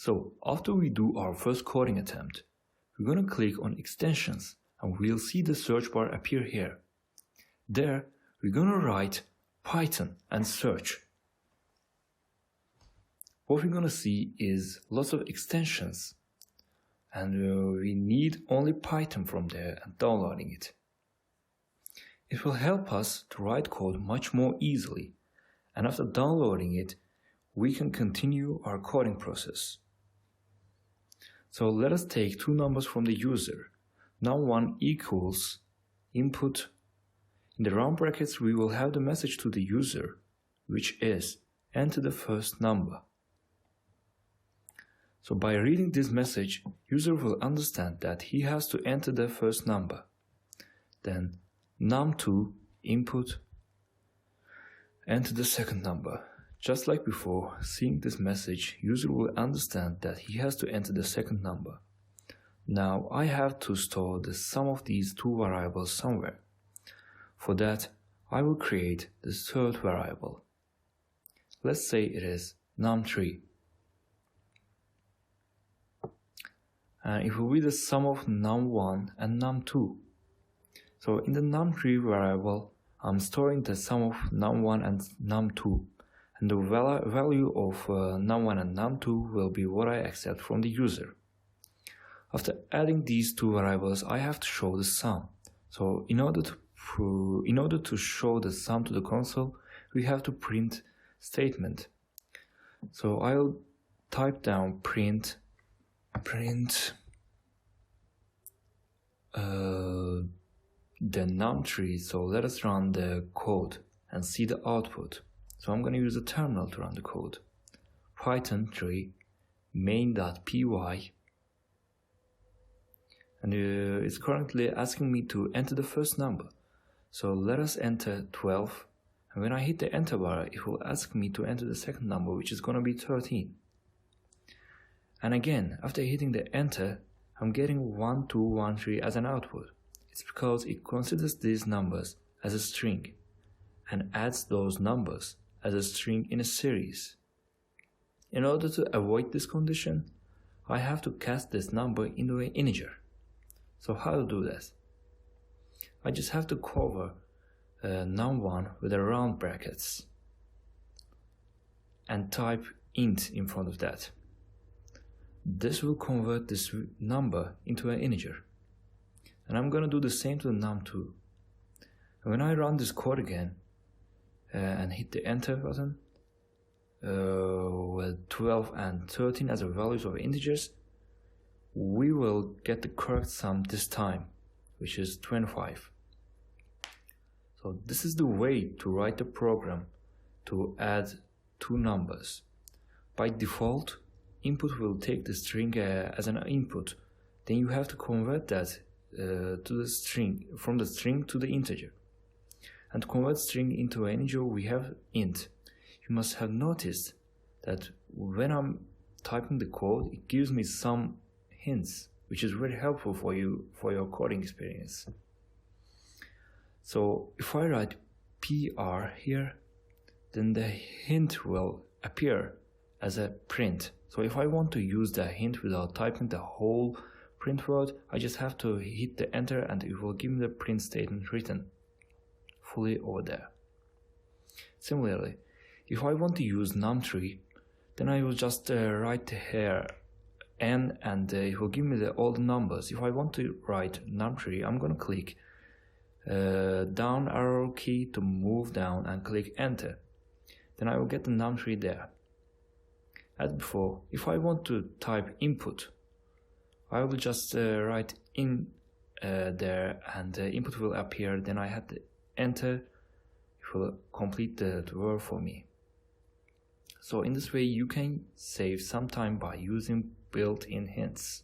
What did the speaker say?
So after we do our first coding attempt, we're going to click on extensions and we'll see the search bar appear here. There, we're going to write Python and search. What we're going to see is lots of extensions, and we need only Python from there and downloading it. It will help us to write code much more easily, and after downloading it, we can continue our coding process. So let us take two numbers from the user. Num1 equals input. In the round brackets, we will have the message to the user, which is enter the first number. So by reading this message, user will understand that he has to enter the first number. Then num2 input, enter the second number. Just like before, seeing this message, user will understand that he has to enter the second number. Now I have to store the sum of these two variables somewhere. For that, I will create the third variable. Let's say it is num3. And it will be the sum of num1 and num2. So in the num3 variable, I'm storing the sum of num1 and num2. And the value of num1 and num2 will be what I accept from the user. After adding these two variables, I have to show the sum. So in order to show the sum to the console, we have to print statement. So I'll type down print the num3. So let us run the code and see the output. So I'm going to use a terminal to run the code. Python 3 main.py, and it's currently asking me to enter the first number. So let us enter 12, and when I hit the enter bar, it will ask me to enter the second number, which is going to be 13. And again, after hitting the enter, I'm getting 1213 as an output. It's because it considers these numbers as a string and adds those numbers as a string in a series. In order to avoid this condition, I have to cast this number into an integer. So how to do this? I just have to cover num1 with the round brackets and type int in front of that. This will convert this number into an integer. And I'm going to do the same to the num2. And when I run this code again, and hit the enter button with 12 and 13 as the values of integers, we will get the correct sum this time, which is 25. So this is the way to write the program to add two numbers. By default, input will take the string as an input. Then you have to convert that to the string, from the string to the integer. And to convert string into an integer, we have int. You must have noticed that when I'm typing the code, it gives me some hints, which is very helpful for you for your coding experience. So if I write PR here, then the hint will appear as a print. So if I want to use the hint without typing the whole print word, I just have to hit the enter and it will give me the print statement written fully over there. Similarly, if I want to use num3, then I will just write here n and it will give me all the numbers. If I want to write num3, I'm going to click down arrow key to move down and click enter. Then I will get the num3 there. As before, if I want to type input, I will just write in there and the input will appear. Then I have to enter, it will complete the word for me. So in this way you can save some time by using built-in hints.